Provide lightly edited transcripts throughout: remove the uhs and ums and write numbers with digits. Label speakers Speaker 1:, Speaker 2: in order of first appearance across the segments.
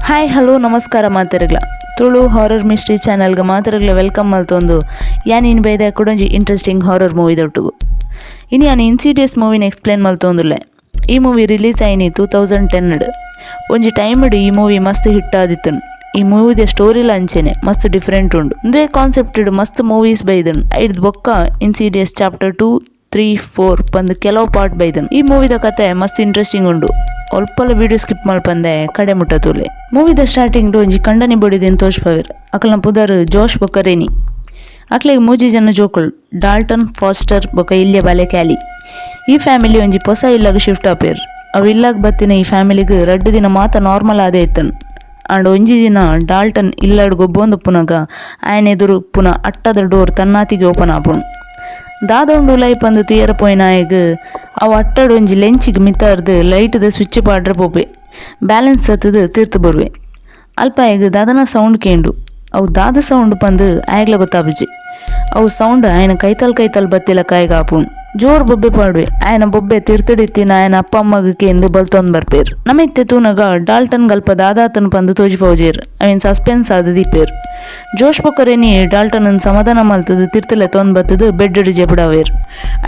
Speaker 1: Hi hello ನಮಸ್ಕಾರ ಮಾತರಗ್ಲ Tulu horror mystery ಚಾನಲ್ಗೆ ಮಾತರಗ್ಲ welcome ಮಲ್ತೊಂದು ಯಾನ್ ಬೈದ ಕೂಡೊಂಜಿ ಇಂಟ್ರೆಸ್ಟಿಂಗ್ ಹಾರರ್ ಮೂವಿ ದೊಟ್ಟುಗು ಇನ್ನು ಯಾನ್ ಇನ್ಸಿಡಿಯಸ್ ಮೂವಿನ ಎಕ್ಸ್ಪ್ಲೇನ್ ಮಲ್ತೊಂದುಲ್ಲೆ. ಈ ಮೂವಿ ರಿಲೀಸ್ ಆಯ್ನಿ 2010 ಒಂಜಿ ಟೈಮ್ ಈ ಮೂವಿ ಮಸ್ತ್ ಹಿಟ್ ಆದಿತ್ತನು. ಈ ಮೂವಿದ ಸ್ಟೋರಿಲ ಅಂಚೆನೆ ಮಸ್ತ್ ಡಿಫ್ರೆಂಟ್ ಉಂಡು. ಒಂದೇ ಕಾನ್ಸೆಪ್ಟ್ ಮಸ್ತ್ ಮೂವೀಸ್ ಬೈದನು. ಐಡ್ ಬೊಕ್ಕ ಇನ್ಸಿಡಿಯಸ್ ಚಾಪ್ಟರ್ 2, 3, 4 ಪಂದ್ ಕೆಲವು ಪಾರ್ಟ್ ಬೈದನು. ಈ ಮೂವಿದ ಕತೆ ಮಸ್ತ್ ಇಂಟ್ರೆಸ್ಟಿಂಗ್ ಉಂಡು. ಒಲ್ಪಲ ವಿಡಿಯೋ ಸ್ಕಿಪ್ ಮಲ್ಪಂದೆ ಕಡೆ ಮುಟ್ಟತೂಲೆ. ಮೂವಿದ ಸ್ಟಾರ್ಟಿಂಗ್ ಒಂಜಿ ಕಂಡನಿ ಬೊಡಿದೇನು ತೋಜ್ಪವೆರ್. ಅಕಲ್ನ ಪುದರ್ ಜೋಶ್ ಬೊಕ್ಕ ರೆನಿ. ಅಕ್ಲೆಗ್ ಮೂಜಿ ಜನ ಜೋಕುಳು ಡಾಲ್ಟನ್, ಫಾಸ್ಟರ್ ಬೊಕ್ಕ ಇಲ್ಯ ಬಾಲೆ ಕ್ಯಾಲಿ. ಈ ಫ್ಯಾಮಿಲಿ ಒಂಜಿ ಹೊಸ ಇಲ್ಲಾಗ ಶಿಫ್ಟ್ ಆಪೇರ್. ಅವು ಇಲ್ಲಾಗ ಬತ್ತಿನ ಈ ಫ್ಯಾಮಿಲಿಗ್ 2 ದಿನ ಮಾತ ನಾರ್ಮಲ್ ಆದೇ ಇತ್ತನ್. ಅಂಡ್ ಒಂಜಿ ದಿನ ಡಾಲ್ಟನ್ ಇಲ್ಲಾಡ್ ಗೊಬ್ಬೊಂದು ಪುನಗ ಆಯ್ನ ಎದುರು ಪುನಃ ಅಟ್ಟದ ಡೋರ್ ತನ್ನಾತಿಗೆ ಓಪನ್ ಆಪುಣ್. ದಾದೊಂಡು ಲೈಪ್ ಅಂದು ತುಯರ ಪೋಯ್ನಾಯಗ್ ಅವು ಅಟ್ಟಡು ಒಂಜಿ ಲೆಂಚಿಗೆ ಮಿತ್ತಾರ್ದು ಲೈಟ್ದ ಸ್ವಿಚ್ ಪಾಡ್ರೆ ಪೋಪೆ ಬ್ಯಾಲೆನ್ಸ್ ಸತ್ತದು ತಿರ್ತು ಬರುವೆ. ಅಲ್ಪ ಆಯಗ್ ದಾದನ ಸೌಂಡ್ ಕೇಂಡು. ಅವು ದಾದ ಸೌಂಡ್ ಪಂದು ಆಯ್ಗ್ಲ ಗೊತ್ತಾಪುಜಿ. ಅವು ಸೌಂಡ್ ಆಯ್ನ ಕೈತಲ್ ಬತ್ತಿಲ ಕಾಯ್ಗ ಆಪುಣ್. ಜೋರ್ ಬೊಬ್ಬೆ ಪಾಡ್ವೆ. ಆಯ್ನ ಬೊಬ್ಬೆ ತಿರ್ತಡಿತ್ತಿನ ಆಯ್ನ ಅಪ್ಪ ಅಮ್ಮಗ ಕೇಂದು ಬಲ್ತೊಂದ್ ಬರ್ಪೇರ್. ನಮಿತ್ತೆ ತೂನಗ ಡಾಲ್ಟನ್ ಗಲ್ಪ ದಾದಾತನ್ ಪಂದು ತೋಜಿಪೌಜೇರ್. ಅವಿನ್ ಸಸ್ಪೆನ್ಸ್ ಆದ ದೀಪೇರ್. ಜೋಶ್ ಬೊಕ್ಕರೇನಿ ಡಾಲ್ಟನ್ ಸಮಾಧಾನ ಮಲ್ತದು ತಿರ್ತಲೆ ತೊಂದ್ ಬತ್ತದು ಬೆಡ್ ಜೆಪಡಾವೇರ್.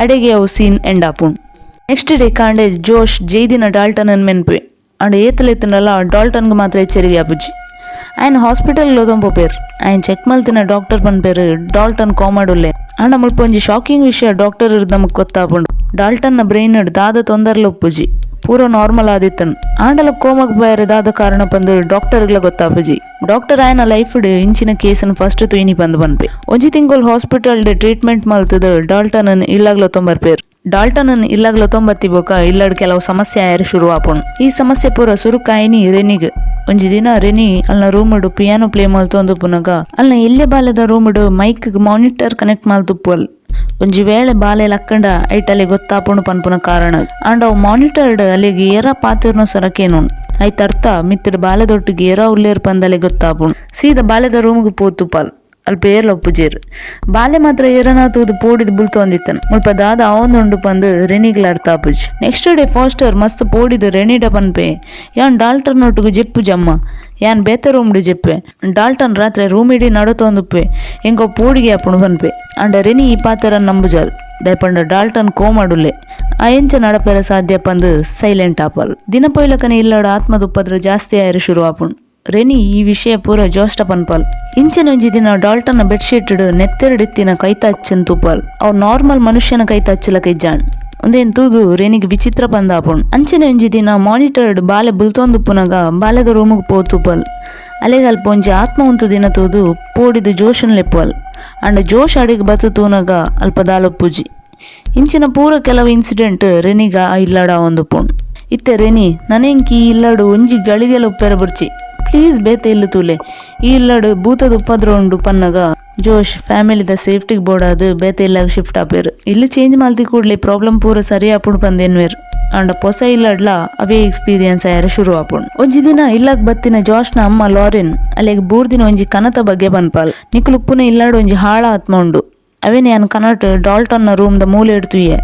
Speaker 1: ಅಡೆಗೆ ಅವು ಸೀನ್ ಎಂಡ್ ಆಪುಣ್. ನೆಕ್ಸ್ಟ್ ಡೇ ಕಾಂಡೆ ಜೋಶ್ ಜೈದಿನ ಡಾಲ್ಟನ್ ಮೆನ್ಪೆ. ಅಂಡ್ ಏತಲೆತ್ತನಲ್ಲ ಡಾಲ್ಟನ್ಗೆ ಮಾತ್ರ ಎಚ್ಚರಿಕೆ ಆಪುಜಿ. ಆಯ್ನ ಹಾಸ್ಪಿಟಲ್ ಓದೊಂಪೋಪೇರ್. ಆಯ್ನ ಚೆಕ್ ಮಲ್ತಿನ ಡಾಕ್ಟರ್ ಪನ್ಪೇರ್ ಡಾಲ್ಟನ್ ಕೋಮಾಡುಲ್ಲೆ. ಅಂಡ ಮುಲ್ಪ ಒಂಜಿ ಶಾಕಿಂಗ್ ವಿಷಯ ಡಾಕ್ಟರ್ ಇರ್ದು ನಮಗ್ ಗೊತ್ತಾಪುಂಡು. ಡಾಲ್ಟನ್ನ ಬ್ರೈನ್ ದಾದ ತೊಂದರ್ಲ ಒಪ್ಪುಜಿ. ಪೂರ ನಾರ್ಮಲ್ ಆದಿತ್ತನ್. ಆಂಡಲ ಕೋಮಗ್ ಬೇರೆ ದಾದ ಕಾರಣ ಪಂದು ಡಾಕ್ಟರ್ಗ್ಲ ಗೊತ್ತಾಪುಜಿ. ಡಾಕ್ಟರ್ ಆಯ್ನ ಲೈಫ್ ಇಂಚಿನ ಕೇಸನ್ ಫಸ್ಟ್ ತುಯಿನಿ ಪಂದು ಬನ್ಪೆ. ಒಂಜಿ ತಿಂಗಳು ಹಾಸ್ಪಿಟಲ್ ಟ್ರೀಟ್ಮೆಂಟ್ ಮಲ್ತದ ಡಾಲ್ಟನ್ ಇಲ್ಲಾಗ್ಲ ತೊಂಬರ್ಪೇರ್. ಡಾಲ್ಟನ್ ಇಲ್ಲಾಗ್ಲ ತೊಂಬತ್ತಿ ಬೋಕ ಇಲ್ಲಾಡ್ ಕೆಲವು ಸಮಸ್ಯೆ ಆಯರ್ ಶುರು ಆಪುಣ್. ಈ ಸಮಸ್ಯೆ ಪೂರ ಸುರುಕಾಯಿನಿ ರೆನಿಗ್. ಒಂಜಿ ದಿನ ರೆನಿ ಅಲ್ನ ರೂಮಡು ಪಿಯಾನೋ ಪ್ಲೇ ಮಲ್ತೊಂದು ಪುನಗ ಅಲ್ನ ಇಲ್ಲೆ ಬಾಲೆದ ರೂಮಡು ಮೈಕ್ ಮಾನಿಟರ್ ಕನೆಕ್ಟ್ ಮಲ್ತುಪ್ಪಲ್. ಒಂಜಿ ವೇಳೆ ಬಾಲೆ ಲಕ್ಕಂಡ ಐಟಲ್ಲಿ ಗೊತ್ತಾಪುಂಡು ಪನ್ಪುನ ಕಾರಣ. ಅಂಡ್ ಅವು ಮಾನಿಟರ್ಡ್ ಅಲ್ಲಿಗೆ ಏರ ಪಾತಿರ್ನ ಸೊರಕೇನು ಐತ್ ಅರ್ಥ ಮಿತ್ತಿಡ ಬಾಲೆದೊಟ್ಟಿಗೆ ಏರ ಉಲ್ಲೇರ್ ಪಂದಲೆ ಗೊತ್ತಾಪುಂಡು. ಸೀದಾ ಬಾಲೆದ ರೂಮ್ಗೆ ಪೋತುಪಲ್. ಅಲ್ಪ ಏರ್ಲ ಒಪ್ಪುಜೇರು. ಬಾಲೆ ಮಾತ್ರ ಏರನ ತೂದು ಪೋಡಿದ್ ಬುಲ್ತೊಂದಿತ್ತನ್. ಮುಲ್ಪ ದಾದ ಅವೊಂದುಂಡು ಪಂದು ರೆನಿಗ್ಲ ಅರ್ಥ ಆಪುಜಿ. ನೆಕ್ಸ್ಟ್ ಡೇ ಫಾಸ್ಟರ್ ಮಸ್ತ್ ಪೋಡಿದ್ ರೆನಿಡ ಪನ್ಪೆ ಯಾನ್ ಡಾಲ್ಟನ್ ಒಟ್ಟಿಗೆ ಜೆಪ್ಪು ಜಮ್ಮ ಯಾನ್ ಬೇತ ರೂಮ್ಡು ಜೆಪ್ಪೆ. ಡಾಲ್ಟನ್ ರಾತ್ರಿ ರೂಮ್ ಇಡೀ ನಡತೊಂದುಪ್ಪೆ ಎಂಕೋ ಪೋಡಿಗೆ ಆಪುಣು ಪನ್ಪೆ. ಅಂಡ ರೆನಿ ಈ ಪಾತ್ರನ್ ನಂಬುಜಾಲ್ ದಯಪಂಡ ಡಾಲ್ಟನ್ ಕೋಮಾಡುಲ್ಲೆ. ಆ ಎಂಚ ನಡಪೆರ ಸಾಧ್ಯ ಪಂದು ಸೈಲೆಂಟ್ ಆಪಲ್. ದಿನ ಪೊಯ್ಲಕನೆ ಇಲ್ಲಾಡ ಆತ್ಮದ ಉಪದ್ರ ಜಾಸ್ತಿ ಆಯರು ಶುರು ಆಪುಣ್. ರೆನಿ ಈ ವಿಷಯ ಪೂರ ಜೋಷ್ಟ ಪನ್ಪಲ್. ಇಂಚನೊಂಜಿ ದಿನ ಡಾಲ್ಟನ್ ಬೆಡ್ಶೀಟ್ ನೆತ್ತೆರಡಿತ್ತಿನ ಕೈತ ಹಚ್ಚನ್ ತುಪ್ಪಲ್. ಅವ್ ನಾರ್ಮಲ್ ಮನುಷ್ಯನ ಕೈತ ಹಚ್ಚಲಕ ಇಜ್ಜಾಣ್. ಒಂದೇನ್ ತೂದು ರೆನಿಗೆ ವಿಚಿತ್ರ ಪಂದಾಪುಣ್. ಅಂಚನೆ ಒಂಜಿ ದಿನ ಮಾನಿಟರ್ಡ್ ಬಾಲೆ ಬುಲ್ತೊಂದು ಪುನಗ ಬಾಲೆದ ರೂಮಿಗೆ ಪೋತುಪಲ್. ಅಲೆಗಲ್ಪ ಒಂಜಿ ಆತ್ಮ ಉಂತು ದಿನ ತೂದು ಪೋಡಿದು ಜೋಶನ್ ಲೆಪ್ಪಲ್. ಅಂಡ್ ಜೋಶ್ ಅಡಿಗೆ ಬತ್ತು ತೂನಗ ಅಲ್ಪ ದಾಲೊಪ್ಪುಜಿ. ಇಂಚಿನ ಪೂರ ಕೆಲವು ಇನ್ಸಿಡೆಂಟ್ ರೆನಿಗ ಇಲ್ಲಾಡ ಒಂದು ಪುಣ್. ಇತ್ತೆ ರೆನಿ ನನಂಕಿ ಇಲ್ಲಾಡು ಒಂಜಿ ಗಳಿಗೆಲ ಉಪ್ಪೆರ ಬುರ್ಚಿ ಪ್ಲೀಸ್ ಬೇತೆ ಇಲ್ಲ ತೂಲೆ ಈ ಇಲ್ಲಾಡು ಭೂತದ ಉಪದ್ರ ಉಂಡು ಪನ್ನಗ ಜೋಶ್ ಫ್ಯಾಮಿಲಿದ ಸೇಫ್ಟಿಗೆ ಬೋಡಾದು ಬೇತೆ ಇಲ್ಲಾಗ ಶಿಫ್ಟ್ ಆಪೇರ್. ಇಲ್ಲಿ ಚೇಂಜ್ ಮಾಲ್ತಿ ಕೂಡ್ಲೆ ಪ್ರಾಬ್ಲಮ್ ಪೂರ ಸರಿ ಆಪುಣ್ ಪಂದೇನ್ವೇರ್. ಅಂಡ ಹೊಸ ಇಲ್ಲಾಡ್ಲ ಅವೇ ಎಕ್ಸ್ಪೀರಿಯನ್ಸ್ ಆಯಾರ ಶುರು ಆಪುಣ್. ಒಂಜಿ ದಿನ ಇಲ್ಲಾಗ್ ಬತ್ತಿನ ಜೋಶ್ನ ಅಮ್ಮ ಲಾರೆನ್ ಅಲ್ಲಿಗೆ ಬೂರ್ದಿನ ಒಂಜಿ ಕನತ ಬಗ್ಗೆ ಬನ್ಪಾಲ್. ನಿಕ್ಲು ಪುನಃ ಇಲ್ಲಾಡು ಒಂಜಿ ಹಾಳ ಆತ್ಮ ಉಂಡು. ಅವೇನೆ ಯಾನ್ ಕನಟ್ ಡಾಲ್ಟನ್ನ ರೂಮ್ದ ಮೂಲೆ ಇಡ್ತುಯೆ.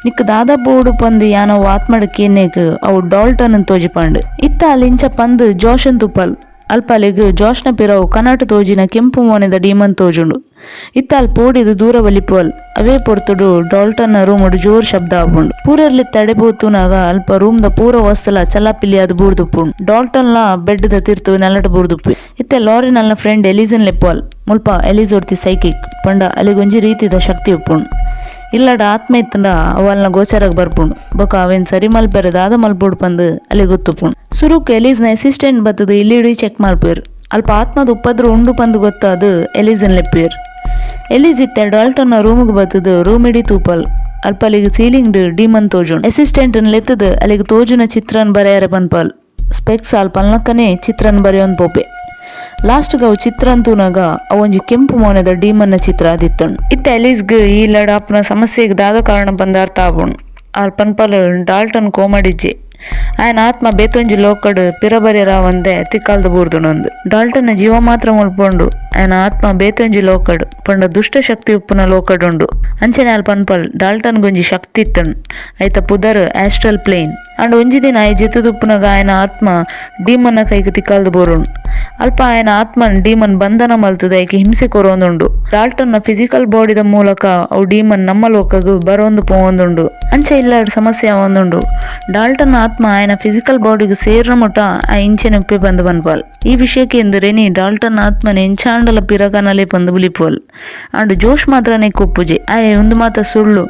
Speaker 1: ನಿಕ್ ದಾದ ಬೋಡು ಪಂದು ಯಾನವು ಆತ್ಮಡ ಕೇನೇಕ್ ಅವು ಡಾಲ್ಟನ್ ತೋಜಿಪಂಡ್. ಇತ್ತ ಅಲ್ಲಿಂಚ ಪಂದು ಜೋಶನ್ ತುಪ್ಪಲ್. ಅಲ್ಪ ಅಲ್ಲಿಗ್ ಜೋಶ್ನ ಪಿರವು ಕನಾಟ ತೋಜಿನ ಕೆಂಪು ಮೋನೆದ ಡೀಮನ್ ತೋಜುಂಡು. ಇತ್ತ ಅಲ್ಲಿ ಪೋಡಿದು ದೂರ ಬಲಿಪೋಲ್. ಅವೇ ಪೊರ್ತುಡು ಡಾಲ್ಟನ್ನ ರೂಮಡು ಜೋರ್ ಶಬ್ದ ಆಪುಂಡು. ಪೂರಲ್ಲಿ ತಡೆಬೋತುನಾಗ ಅಲ್ಪ ರೂಮ್ದ ಪೂರ ವಸ್ತಲ ಚಲಾಪಿಲಿ ಅದು ಬೂರ್ದುಪ್ಪುಂಡು. ಡಾಲ್ಟನ್ಲ ಬೆಡ್ದ ತಿರ್ತು ನೆಲಟ ಬೂರ್ದುಪ್ಪಿ. ಇತ್ತೆ ಲಾರಿನ್ ಅಲ್ನ ಫ್ರೆಂಡ್ ಎಲಿಸನ್ ಲೆಪ್ಪೋಲ್. ಮುಲ್ಪ ಎಲಿಸ್ ಒರ್ತಿ ಸೈಕಿಕ್ ಪಂಡ ಅಲ್ಲಿಗೊಂಜಿ ರೀತಿದ ಶಕ್ತಿ ಉಪ್ಪುಂಡು. ಇಲ್ಲಡ ಆತ್ಮ ಇತ್ತಂಡ ಅವಲ್ನ ಗೋಚರಗ್ ಬರ್ಪುಂಡು. ಬೊಕ ಅವೇನ್ ಸರಿ ಮಲ್ಪೆರೆ ದಾದ ಮಲ್ಪುಡು ಪಂದು ಅಲ್ಲಿ ಗೊತ್ತುಪ್ಪುಂಡು. ಸುರುಕ್ ಎಲೀಸ್ನ ಅಸಿಸ್ಟೆಂಟ್ ಬತ್ತದು ಇಲ್ಲಿಡಿ ಚೆಕ್ ಮಲ್ಪೇರ್. ಅಲ್ಪ ಆತ್ಮದ ಉಪದ್ರ ಉಂಡು ಪಂದು ಗೊತ್ತಾದು ಎಲೀಸನ್ ಲೆಪ್ಪೇರ್. ಎಲೀಸ್ ಇತ್ತೆ ಡಾಲ್ಟನ್ನ ರೂಮ್ಗೆ ಬತ್ತದು ರೂಮ್ ಇಡಿ ತೂಪಲ್. ಅಲ್ಪ ಅಲ್ಲಿಗೆ ಸೀಲಿಂಗ್ ಡೀಮನ್ ತೋಜುಂಡು. ಅಸಿಸ್ಟೆಂಟ್ ಲೆತ್ತದ ಅಲ್ಲಿಗೆ ತೋಜುನ ಚಿತ್ರನ್ ಬರೆಯರೆ ಪನ್ಪಲ್. ಸ್ಪೆಕ್ಸ್ ಅಲ್ಪ ಅಲ್ನಕ್ಕನೆ ಚಿತ್ರನ್ ಬರೆಯೊಂದು ಪೋಪೆ. ಲಾಸ್ಟ್ಗೆ ಅವು ಚಿತ್ರ ಅಂತೂನಾಗ ಅವೊಂಜಿ ಕೆಂಪು ಮೋನೆದ ಡೀಮನ್ನ ಚಿತ್ರ ಆದಿತ್ತಂಡು. ಇತ್ತ ಎಲೀಸ್ಗೆ ಈ ಲಡಾಪ್ನ ಸಮಸ್ಯೆಗೆ ದಾದ ಕಾರಣ ಬಂದ ಅರ್ಥ ಆಪುಂಡು. ಅಲ್ಲಿ ಪನ್ಪಲ್ ಡಾಲ್ಟನ್ ಕೋಮಡಿಜ್ಜೆ ಆಯ್ನ ಆತ್ಮ ಬೇತೊಂಜಿ ಲೋಕಡ್ ಪಿರಬರಿಯರ ಒಂದೆ ತಿಕ್ಕಾಲ್ದ ಬೂರ್ದುನೊಂದು. ಡಾಲ್ಟನ್ನ ಜೀವ ಮಾತ್ರ ಮುಲ್ಪೊಂಡು ಆಯ್ನ ಆತ್ಮ ಬೇತೊಂಜಿ ಲೋಕಡ್ ಪಂಡ ದುಷ್ಟ ಶಕ್ತಿ ಉಪ್ಪುನ ಲೋಕಡ್ ಉಂಡು. ಅಂಚನೆ ಅಲ್ಲಿ ಪನ್ಪಲ್ ಡಾಲ್ಟನ್ ಗೊಂಜಿ ಶಕ್ತಿ ಇತ್ತಂಡು. ಐತ ಪುದರ್ ಆಸ್ಟ್ರಲ್ ಪ್ಲೇನ್ ಅಂಡ್ ಒಂಜಿ ದಿನ ಆಯ್ ಜೆತ್ತುದುಪ್ಪುನಗ ಆಯನ ಆತ್ಮ ಡೀಮನ್ನ ಕೈಗೆ ತಿಕ್ಕಲ್ದು ಬೋರುಂಡು. ಅಲ್ಪ ಆಯನ ಆತ್ಮನ್ ಡೀಮನ್ ಬಂಧನ ಮಲ್ತದ ಐಕೆ ಹಿಂಸೆ ಕೊರೊಂದುಂಡು. ಡಾಲ್ಟನ್ನ ಫಿಸಿಕಲ್ ಬಾಡಿದ ಮೂಲಕ ಅವು ಡೀಮನ್ ನಮ್ಮ ಲೋಕಗ್ ಬರೊಂದು ಪೋವೊಂದುಂಡು. ಅಂಚ ಇಲ್ಲಾಡ್ ಸಮಸ್ಯೆ ಆವೊಂದುಂಡು. ಡಾಲ್ಟನ್ ಆತ್ಮ ಆಯನ ಫಿಸಿಕಲ್ ಬಾಡಿಗೆ ಸೇರ್ನ ಮುಟ ಆ ಇಂಚೆನ ಉಪ್ಪೆ ಬಂದು ಬನ್ಪಾಲ್. ಈ ವಿಷಯಕ್ಕೆ ಎಂದು ರೆನಿ ಡಾಲ್ಟನ್ ಆತ್ಮನ ಎಂಚಾಂಡಲ ಪಿರಗನಲೆ ಬಂದು ಬುಲಿಪೋಲ್. ಅಂಡ್ ಜೋಶ್ ಮಾತ್ರನೇ ಕೊಪ್ಪುಜಿ ಆಯ್ ಒಂದು ಮಾತ ಸುಳ್ಳು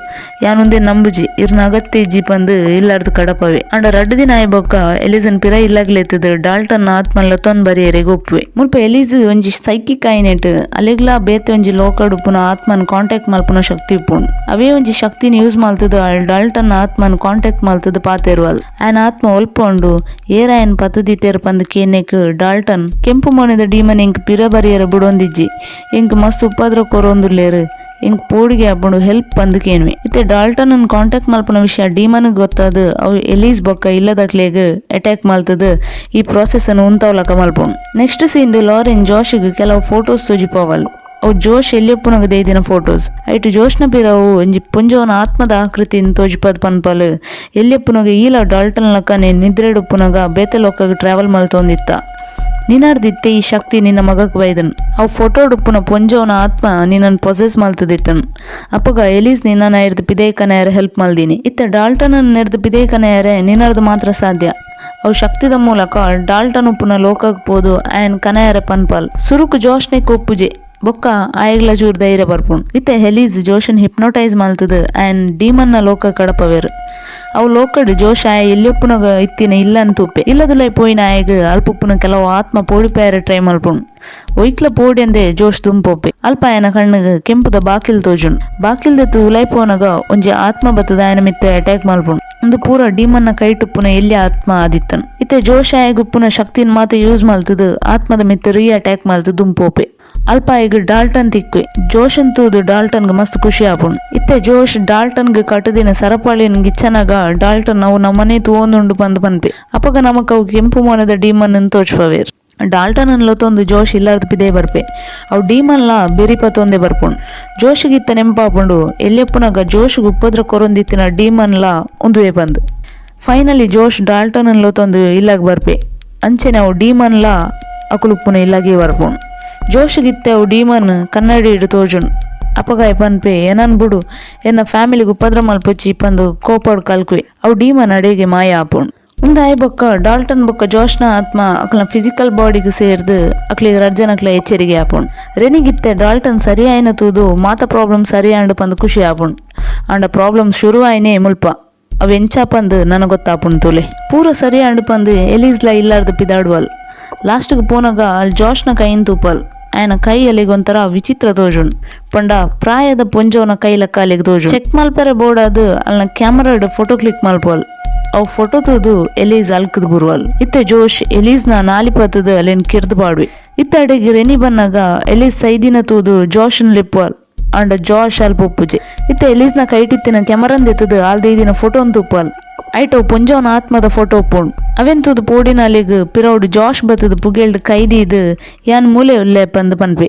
Speaker 1: ಯಾನೊಂದೇ ನಂಬುಜಿ ಇರ್ನ ಅಗತ್ಯ ಇಜ್ಜಿ ಬಂದು ಇಲ್ಲಾರ್ದು ಕಡಪವೆ. ಅಂಡ ರಡ್ಡು ದಿನ ಆಯ್ ಬೊಕ್ಕ ಎಲಿಸನ್ ಪಿರ ಇಲ್ಲಾಗ್ಲೆತ್ತದ ಡಾಲ್ಟನ್ ಆತ್ಮನ್ ಲೊತ್ತೊಂದ್ ಬರಿಯರೆಗೆ ಒಪ್ಪುವೆ. ಮುಲ್ಪ ಎಲಿಸ್ ಒಂಜಿ ಸೈಕಿಕ್ ಆಯ್ನೆಟ್ ಅಲೆಗ್ಲಾ ಬೇತೆ ಒಂಜಿ ಲೋಕಡ್ ಉಪ್ಪುನ ಆತ್ಮನ್ ಕಾಂಟ್ಯಾಕ್ಟ್ ಮಲ್ಪುನ ಶಕ್ತಿ ಉಪ್ಪುಂಡು. ಅವೇ ಒಂಜಿ ಶಕ್ತಿನ ಯೂಸ್ ಮಲ್ತದ ಡಾಲ್ಟನ್ ಆತ್ಮನ್ ಕಾಂಟ್ಯಾಕ್ಟ್ ಮಲ್ತದ ಪಾತೆರುವಲ್. ಆಯನ ಆತ್ಮ ಒಲ್ಪೊಂಡು ಏರಾಯನ್ ಪತದಿತ್ತೇರ್ ಪಂದ್ ಕೇನೆಕ್ ಡಾಲ್ಟನ್ ಕೆಂಪು ಮೊನೆದ ಡೀಮನ್ ಎಂಕ್ ಪಿರ ಬರಿಯರ ಬುಡೊಂದಿಜ್ಜಿ ಎಂಕ್ ಮಸ್ತ್ ಉಪದ್ರ ಕೊರೊಂದುಲ್ಲೇರು ಎಂಕ್ ಪೋಡಿಗೆ ಅಪ್ಪುಂಡು ಹೆಲ್ಪ್ ಬಂದು ಕೇನ್ವಿ. ಇತ್ತೆ ಡಾಲ್ಟನ್ ಕಾಂಟ್ಯಾಕ್ಟ್ ಮಲ್ಪನ ವಿಷಯ ಡೀಮನ್ ಗೊತ್ತಾದ ಅವು ಎಲೀಸ್ ಬೊಕ್ಕ ಇಲ್ಲದಕ್ಲೇಗ್ ಅಟ್ಯಾಕ್ ಮಲ್ತದ ಈ ಪ್ರಾಸೆಸ್ ಅನ್ನು ಉಂತವಲಕ ಮಲ್ಪುಂಡು. ನೆಕ್ಸ್ಟ್ ಸೀನ್ ಲಾರೆನ್ ಜೋಶ್ಗೆ ಕೆಲವು ಫೋಟೋಸ್ ತೋಜಿಪವಲ್. ಅವು ಜೋಶ್ ಎಲ್ಲಿಯಪ್ಪುನಗ ದೇದಿನ ಫೋಟೋಸ್ ಐಟು ಜೋಶ್ನ ಪಿರವು ಒಂಜಿ ಪುಂಜವನ ಆತ್ಮದ ಆಕೃತಿನ ತೋಜಿಪದ್ ಪನ್ಪಲ್ ಎಲ್ಲಿಯಪ್ಪುನಗ ಈಲ ಡಾಲ್ಟನ್ ಲಕ್ಕನೆ ನಿದ್ರೆಡುಪ್ಪುನಗ ಬೇತೆ ಲೋಕಗ್ ಟ್ರಾವೆಲ್ ಮಲ್ತೊಂದಿತ್ತ. ನಿನ್ನರ್ದಿತ್ತೆ ಈ ಶಕ್ತಿ ನಿನ್ನ ಮಗಕ್ ಬೈದನ್ ಅವು ಫೋಟೋ ಡುಪ್ಪುನ ಪೊಂಜವನ ಆತ್ಮ ನಿನ್ನನ್ ಪೊಸೆಸ್ ಮಲ್ತದಿತ್ತನ್. ಅಪ್ಪಗ ಎಲೀಸ್ ನಿನ್ನ ಇರ್ದು ಪಿದೇಕನೆಯರ ಹೆಲ್ಪ್ ಮಲ್ದಿನಿ. ಇತ್ತ ಡಾಲ್ಟನ್ ನಿರ್ದು ಪಿದೇಕನೆಯರೆ ನಿನ್ನರ್ದು ಮಾತ್ರ ಸಾಧ್ಯ. ಅವು ಶಕ್ತಿದ ಮೂಲಕ ಡಾಲ್ಟನ್ ಉಪ್ಪುನ ಲೋಕಗ್ ಪೋದು ಆಯನ್ ಕನೆಯರ ಪನ್ಪಲ್ ಸುರುಕು ಜೋಶ್ನೆ ಕೊಪ್ಪುಜೆ ಬೊಕ್ಕ ಆಯಗ್ಲ ಚೂರ್ ಧೈರ್ಯ ಬರ್ಪುಂಡು. ಇತ್ತೆ ಹೆಲೀಸ್ ಜೋಶನ್ ಹಿಪ್ನೋಟೈಸ್ ಮಲ್ತದ ಆಯನ್ ಡೀಮನ್ನ ಲೋಕ ಕಡಪವೇರು. ಅವು ಲೋಕಡ್ ಜೋಶ್ ಆಯ ಎಲ್ಲಿಯಪ್ಪುನಗ ಇತ್ತಿನ ಇಲ್ಲನ್ ತುಪ್ಪೆ ಇಲ್ಲದುಲೈ ಪೋಯಿನ ಆಯಗ್ ಅಲ್ಪುಪ್ಪುನ ಕೆಲವು ಆತ್ಮ ಪೋಡಿಪಾಯರ ಟ್ರೈ ಮಲ್ಪುಂಡು. ಒಯ್ಕ್ಲ ಪೋಡಿ ಅಂದೆ ಜೋಶ್ ತುಂಬೊಪ್ಪೆ ಅಲ್ಪ ಆಯನ ಕಣ್ಣಗ್ ಕೆಂಪುದ ಬಾಕಿಲ್ ತೋಜುಂಡು. ಬಾಕಿಲ್ದೆತ್ತು ಉಲೈಪೋನಗ ಒಂಜಿ ಆತ್ಮ ಬತ್ತದ ಆಯನ ಮಿತ್ತೆ ಅಟ್ಯಾಕ್ ಮಲ್ಪುಂಡು. ಒಂದು ಪೂರ ಡೀಮನ್ನ ಕೈಟುಪ್ಪುನ ಎಲ್ಲಿ ಆತ್ಮ ಆದಿತ್ತನ್. ಇತ್ತೆ ಜೋಶ್ ಆಯಗುಪ್ಪುನ ಶಕ್ತಿನ ಮಾತ ಯೂಸ್ ಮಲ್ತದ ಆತ್ಮದ ಮಿತ್ತೆ ರೀ ಅಟ್ಯಾಕ್ ಮಲ್ತು ದುಂಪೋಪೆ. ಅಲ್ಪ ಈಗ ಡಾಲ್ಟನ್ ತಿಕ್ವೆ ಜೋಶನ್ ತೂದು ಡಾಲ್ಟನ್ಗೆ ಮಸ್ತ್ ಖುಷಿ ಆಪುಂಡು. ಇತ್ತೆ ಜೋಶ್ ಡಾಲ್ಟನ್ಗೆ ಕಟ್ಟದಿನ ಸರಪಾಳಿನ ಗಿಚ್ಚನಾಗ ಡಾಲ್ಟನ್ ಅವು ನಮ್ಮನೆ ತೂವೊಂದುಂಡು ಬಂದು ಪನ್ಪೆ ಅಪಗ ನಮಕ್ ಅವು ಕೆಂಪು ಮೊನದ ಡೀಮನ್ ತೋಚ್ಪವೇರ್. ಡಾಲ್ಟನ್ ಲೊತ್ತೊಂದು ಜೋಶ್ ಇಲ್ಲಾರ್ದು ಪಿದೇ ಬರ್ಪೆ ಅವು ಡೀಮನ್ಲ ಬೆರಿಪತ್ತೊಂದೆ ಬರ್ಪುಂಡು. ಜೋಶಿಗಿತ್ತ ನೆಂಪಾಪುಂಡು ಎಲ್ಲಿಯಪ್ಪುನಾಗ ಜೋಶ್ಗೆ ಉಪದ್ರ ಕೊರೊಂದಿತ್ತಿನ ಡೀಮನ್ಲ ಒಂದುವೆ ಬಂದು ಫೈನಲಿ ಜೋಶ್ ಡಾಲ್ಟನ್ ಲೊತ್ತೊಂದು ಇಲ್ಲಾಗ ಬರ್ಪೆ ಅಂಚೆನೆ ಅವು ಡೀಮನ್ಲ ಅಕುಲುಪ್ಪುನ ಇಲ್ಲಾಗಿ ಬರ್ಪುಂಡು. ಜೋಶಿಗಿತ್ತೆ ಅವು ಡೀಮನ್ ಕನ್ನಡಿ ಇಡು ತೋಜುಂಡು. ಅಪಗಾಯ ಪನ್ಪೆ ಏನನ್ ಬಿಡು ಎನ್ನ ಫ್ಯಾಮಿಲಿಗೆ ಉಪದ್ರ ಮಲ್ಪೊಚ್ಚಿ ಪಂದು ಕೋಪಾಡು ಕಲ್ಕುವೆ ಅವು ಡೀಮನ್ ಅಡೆಗೆ ಮಾಯ ಆಪುಂಡು. ಮುಂದಾಯ್ ಬೊಕ್ಕ ಡಾಲ್ಟನ್ ಬೊಕ್ಕ ಜೋಶ್ನ ಆತ್ಮ ಅಕ್ಲ ಫಿಸಿಕಲ್ ಬಾಡಿಗೆ ಸೇರ್ದು ಅಕ್ಲಿಗೆ ರಜ್ಜನಕ್ಲ ಎಚ್ಚರಿಕೆ ಆಪುಂಡು. ರೆನಿಗಿತ್ತೆ ಡಾಲ್ಟನ್ ಸರಿಯಾಯಿನ ತೂದು ಮಾತ ಪ್ರಾಬ್ಲಮ್ ಸರಿಯಾಂಡು ಪಂದು ಖುಷಿ ಆಪುಂಡು. ಅಂಡ ಪ್ರಾಬ್ಲಮ್ ಶುರು ಆಯ್ನೆ ಮುಲ್ಪ ಅವು ಎಂಚಾ ಪಂದು ನನಗೆ ಗೊತ್ತಾಪುಂಡು ತುಲೆ ಪೂರ ಸರಿಯಾಂಡು ಪಂದು ಎಲೀಸ್ಲ ಇಲ್ಲಾರ್ದು ಪಿದಾಡುವಲ್. ಲಾಸ್ಟ್ಗೆ ಪೋನಾಗ ಅಲ್ಲಿ ಜೋಶ್ನ ಕೈನ್ ತೂಪಲ್ ಆಯನ ಕೈ ಅಲ್ಲಿಗೊಂಥರ ವಿಚಿತ್ರ ತೋಜುಂಡು. ಪಂಡ ಪ್ರಾಯದ ಪೊಂಜವನ ಕೈ ಲೆಕ್ಕ ಅಲ್ಲಿಗೆ ತೋಜು ಚೆಕ್ ಮಲ್ಪೆರೆ ಬೋರ್ಡ್ ಅದು ಅಲ್ನ ಕ್ಯಾಮರಾಡ್ ಫೋಟೋ ಕ್ಲಿಕ್ ಮಲ್ಪೋಲ್ ಅವು ಫೋಟೋ ತೂದು ಎಲೀಸ್ ಅಲ್ಕದ್ ಬುರುವಲ್. ಇತ್ತೆ ಜೋಶ್ ಎಲೀಸ್ನ ನಾಲಿಪತ್ತದ ಅಲ್ಲಿನ ಕಿರ್ದು ಬಾಡ್ವಿ. ಇತ್ತ ಅಡೆಗೆ ರೆನಿ ಬನ್ನಾಗ ಎಲೀಸ್ ಸೈದಿನ ತೂದು ಜೋಶನ್ ಲಿಪ್ಪಲ್ ಅಂಡ ಜೋಶ್ ಅಲ್ಪ ಉಪ್ಪುಜೆ. ಇತ್ತ ಎಲೀಸ್ನ ಕೈಟಿತ್ತಿನ ಕ್ಯಾಮರಾನ್ ಎತ್ತದ ಆಲ್ದೈದಿನ ಫೋಟೋನ್ ತುಪ್ಪಲ್ ಐಟೋ ಪೊಂಜವನ ಆತ್ಮದ ಫೋಟೋ ಉಪ್ಪುಂಡು. ಅವೆಂತುದು ಪೋಡಿನ ಅಲ್ಲಿಗೆ ಪಿರೌಡು ಜೋಶ್ ಬತ್ತದ ಪುಗೆಲ್ಡ್ ಕೈದಿದು ಯಾನ್ ಮೂಲೆ ಉಲ್ಲೆ ಪಂದು ಪನ್ಪೆ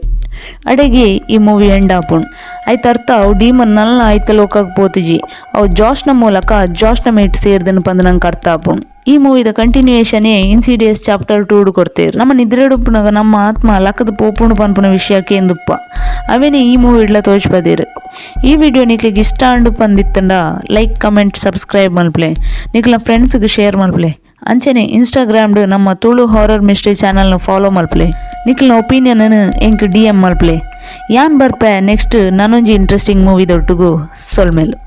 Speaker 1: ಅಡೆಗೆ ಈ ಮೂವಿ ಎಂಡ್ ಆಪುಂಡು. ಆಯ್ತು ಅರ್ಥ ಅವು ಡೀಮನ್ ನಲ್ಲ ಆಯ್ತ ಲೋಕಕ್ಕೆ ಪೋತಿಜಿ ಅವು ಜೋಶ್ನ ಮೂಲಕ ಜೋಶ್ನ ಮೇಟ್ ಸೇರ್ದನ್ನು ಪಂದು ನಂಗೆ ಅರ್ಥ ಆಪುಂಡು. ಈ ಮೂವಿದ ಕಂಟಿನ್ಯೂಯೇಷನೇ ಇನ್ಸಿಡಿಯಸ್ ಚಾಪ್ಟರ್ 2 ಕೊಡ್ತೇರು. ನಮ್ಮ ನಿದ್ರೆಡುಪ್ಪುನಾಗ ನಮ್ಮ ಆತ್ಮ ಲಕ್ಕದ ಪೋಪುಂಡು ಪನ್ಪುನ ವಿಷಯಕ್ಕೆ ಎಂದುಪ್ಪ ಅವೇನೇ ಈ ಮೂವಿ ಇಡ್ಲ ತೋಚ್ಪದೇರು. ಈ ವಿಡಿಯೋ ನಿಕ್ಲಿಗೆ ಇಷ್ಟ ಅಂಡು ಪಂದಿತ್ತಂಡ ಲೈಕ್ ಕಮೆಂಟ್ ಸಬ್ಸ್ಕ್ರೈಬ್ ಮಲ್ಪಲೆ ನಿಕ್ಲ ಫ್ರೆಂಡ್ಸ್ಗೆ ಶೇರ್ ಮಲ್ಪಲೆ. ಅಂಚೆನೆ ಇನ್ಸ್ಟಾಗ್ರಾಮ್ಡ್ ನಮ್ಮ ತುಳು ಹಾರರ್ ಮಿಸ್ಟ್ರಿ ಚಾನಲ್ನ ಫಾಲೋ ಮಲ್ಪಲೆ ನಿಕ್ಲಿನ ಒಪಿನಿಯನ್ ಎಂಕ್ DM ಮಲ್ಪಲೆ. ಯಾನ್ ಬರ್ಪೆ ನೆಕ್ಸ್ಟ್ ನಾನೊಂಜಿ ಇಂಟ್ರೆಸ್ಟಿಂಗ್ ಮೂವಿದೊಟ್ಟಿಗೂ ಸೊಲ್ಮೇಲು.